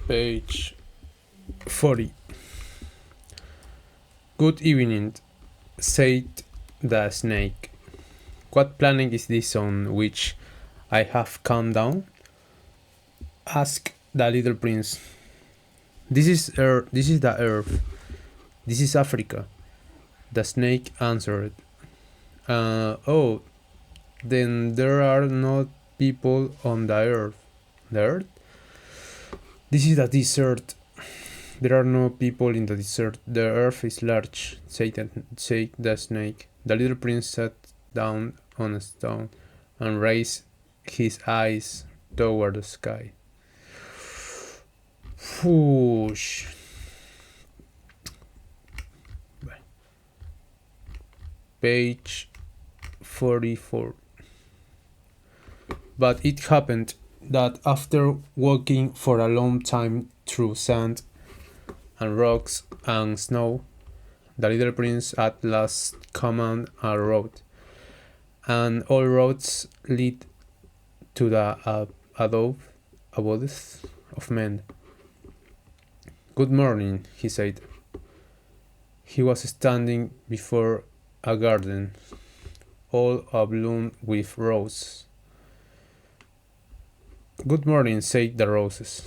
Page 40. Good evening, said the snake. What planet is this on which I have come down? Asked the little prince. This is Earth. This is the Earth. This is Africa. The snake answered. Oh, then there are no people on the Earth. The Earth? This is the desert. There are no people in the desert. The earth is large, said the snake. The little prince sat down on a stone and raised his eyes toward the sky. Whoosh. Page 44. But it happened that after walking for a long time through sand and rocks and snow, the little prince at last came on a road, and all roads lead to the abode of men. Good morning, he said. He was standing before a garden, all abloom with roses. Good morning, said the roses.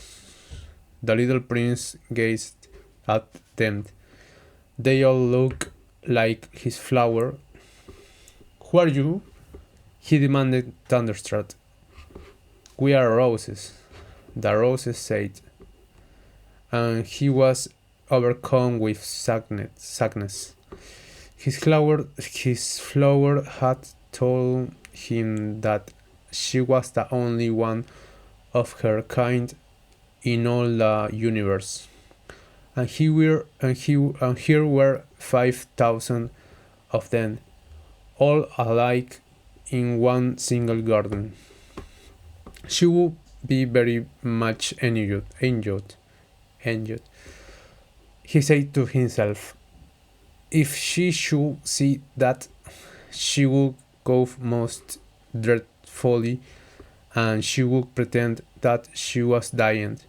The little prince gazed at them. They all look like his flower. Who are you? He demanded, thunderstruck. We are roses, the roses said, and he was overcome with sadness. His flower had told him that she was the only one of her kind in all the universe, and here were 5,000 of them, all alike in one single garden. She would be very much enjoyed. He said to himself, if she should see that, she would cough most dreadfully, and she would pretend that she was dying,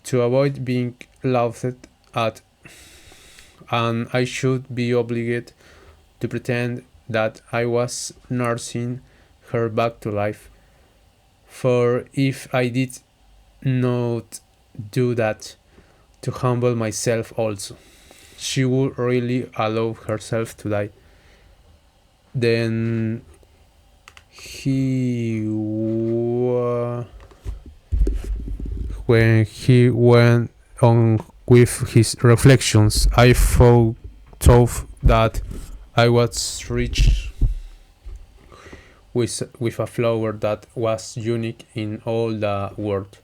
to avoid being laughed at, and I should be obliged to pretend that I was nursing her back to life, for if I did not do that, to humble myself also, she would really allow herself to die. Then when he went on with his reflections, I thought that I was rich with a flower that was unique in all the world,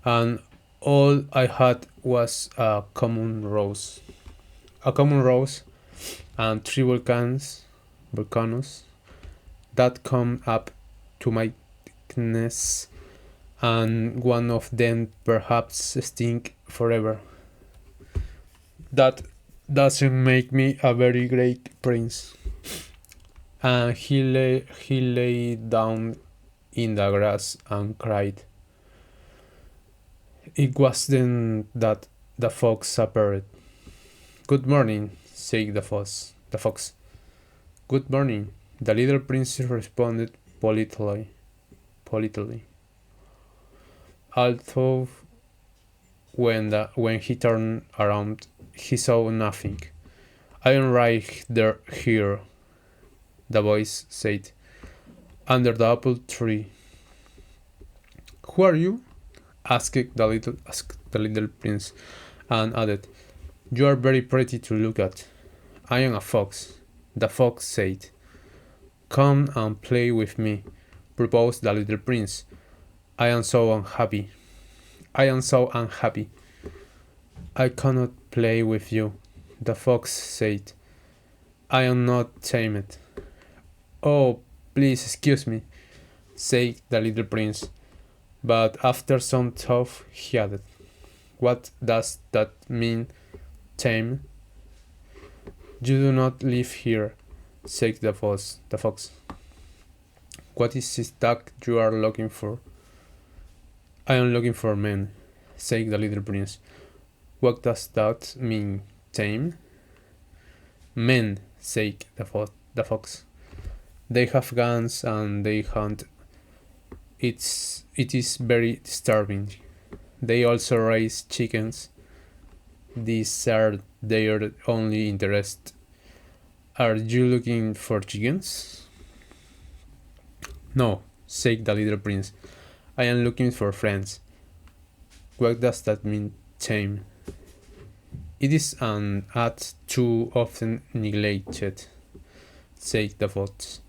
and all I had was a common rose, and three volcanoes that come up to my thickness, and one of them perhaps stink forever. That doesn't make me a very great prince. And he lay down in the grass and cried. It was then that the fox appeared. Good morning, said the fox. Good morning, the little prince responded politely. Although when he turned around, he saw nothing. I am right here, the voice said, under the apple tree. Who are you? asked the little prince, and added, you are very pretty to look at. I am a fox, the fox said. Come and play with me, proposed the little prince. I am so unhappy. I cannot play with you, the fox said. I am not tamed. Oh, please excuse me, said the little prince. But after some thought, he added, what does that mean, tame? You do not live here, said the fox. What is it that you are looking for? I am looking for men, said the little prince. What does that mean, tame? Men, said the fox. They have guns and they hunt. It is very disturbing. They also raise chickens. These are their only interest. Are you looking for chickens? No, said the little prince. I am looking for friends. What does that mean, tame? It is an art too often neglected, said the fox.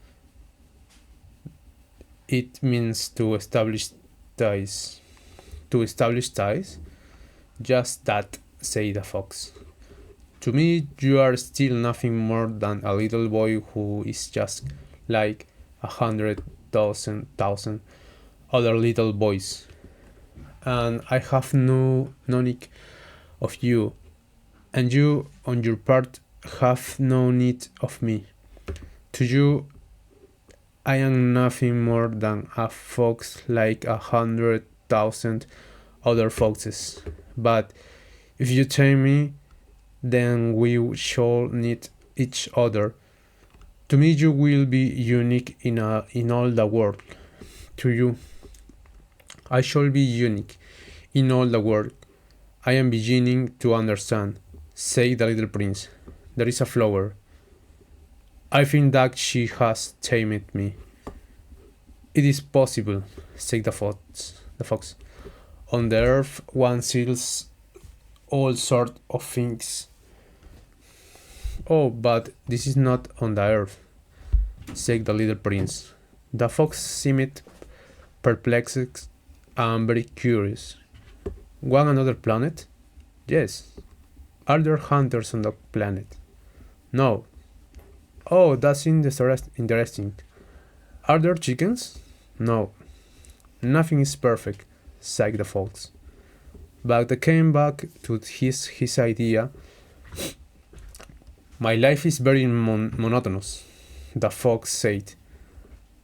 It means to establish ties. To establish ties? Just that, said the fox. To me, you are still nothing more than a little boy who is just like 100,000 other little boys. And I have no need of you, and you, on your part, have no need of me. To you, I am nothing more than a fox like 100,000 other foxes. But if you tame me, then we shall need each other. To me, you will be unique in all the world. To you, I shall be unique in all the world. I am beginning to understand, said the little prince. There is a flower. I think that she has tamed me. It is possible, said the fox. On the earth one sees all sorts of things. Oh, but this is not on the earth, said the little prince. The fox seemed perplexed and very curious. One another planet? Yes. Are there hunters on the planet? No. Oh, that's interesting. Are there chickens? No. Nothing is perfect, said the fox. But they came back to his idea. My life is very monotonous, the fox said.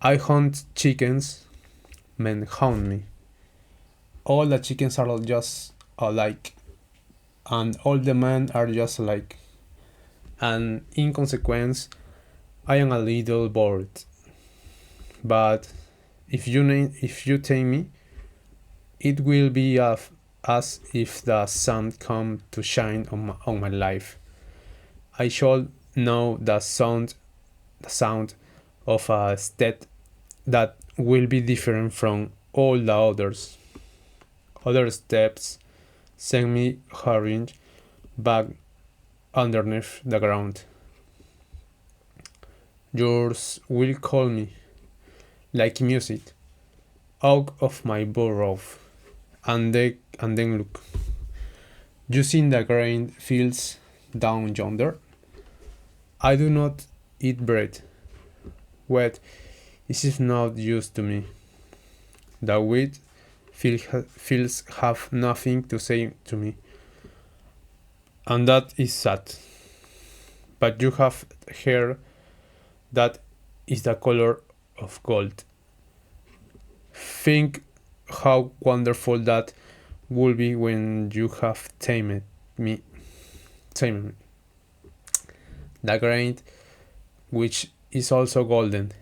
I hunt chickens, men hunt me. All the chickens are just alike, and all the men are just alike. And in consequence, I am a little bored. But if you tame me, it will be as if the sun come to shine on my life. I shall know the sound of a step that will be different from all the others. Other steps send me hurrying back underneath the ground. Yours will call me, like music, out of my burrow, and then look. You see the grain fields down yonder? I do not eat bread. Wheat is not used to me. The wheat fields have nothing to say to me, and that is sad. But you have hair that is the color of gold. Think how wonderful that will be when you have tamed me. Tamed me. The grain, which is also golden,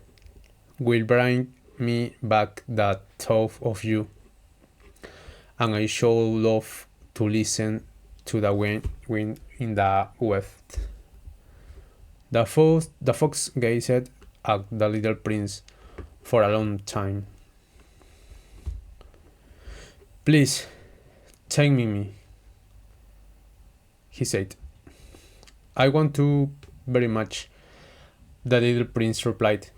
will bring me back the thought of you, and I shall love to listen to the wind in the west. The fox gazed at the little prince for a long time. Please, take me, he said. I want to very much, the little prince replied,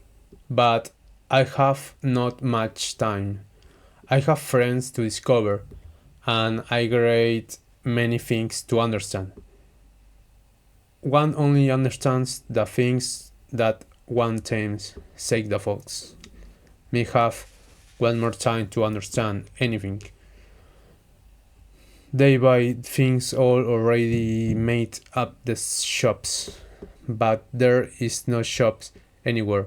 but I have not much time. I have friends to discover, and I great many things to understand. One only understands the things that one tames, said the fox. Me have one more time to understand anything. They buy things all already made up the shops, but there is no shops anywhere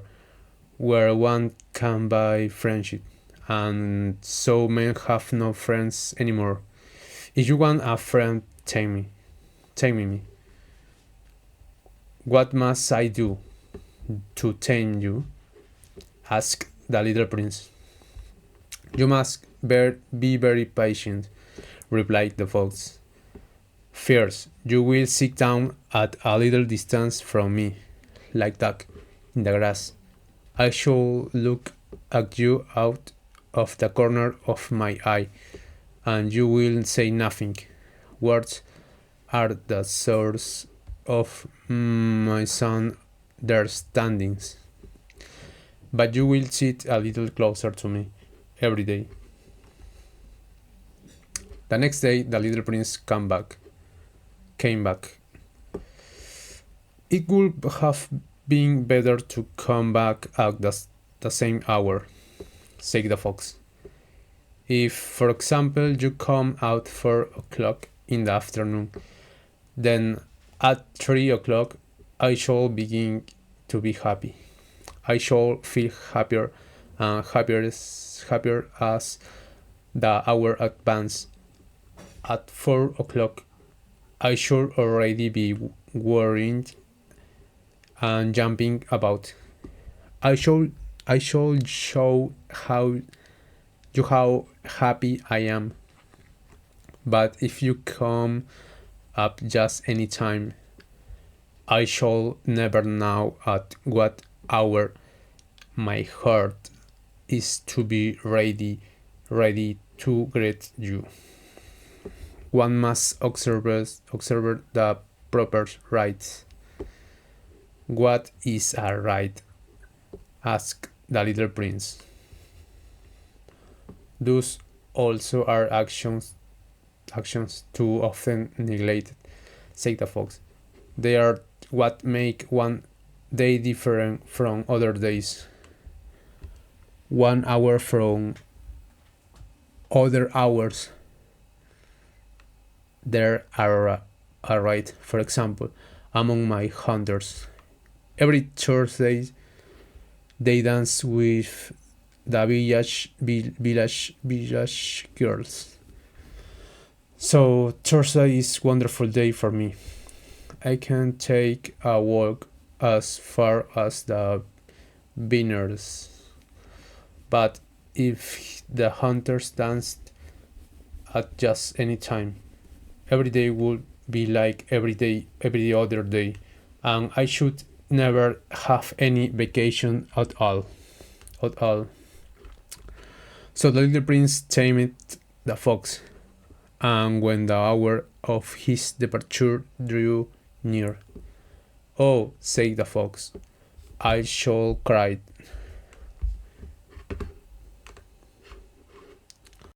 where one can buy friendship, and so men have no friends anymore. If you want a friend, take me. What must I do to tame you? Asked the little prince. You must be very patient, replied the fox. First, you will sit down at a little distance from me, like that, in the grass. I shall look at you out of the corner of my eye, and you will say nothing. Words are the source of my understandings. But you will sit a little closer to me every day. The next day, the little prince came back. It would have been better to come back at the same hour, said the fox. If, for example, you come at 4 o'clock in the afternoon, then at 3 o'clock I shall begin to be happy. I shall feel happier and happier as the hour advances. At 4 o'clock I should already be worrying and jumping about. I shall show how happy I am. But if you come up just any time, I shall never know at what hour my heart is to be ready to greet you. One must observe the proper rites. What is a rite? Asked the little prince. Those also are actions too often neglected, said the fox. They are what make one day different from other days. 1 hour from other hours. There are a right, for example, among my hunters. Every Thursday they dance with the village girls. So Thursday is wonderful day for me. I can take a walk as far as the vineyards. But if the hunters danced at just any time, every day would be like every other day, and I should never have any vacation at all. At all. So the little prince tamed the fox, and when the hour of his departure drew near, "Oh," said the fox, "I shall cry.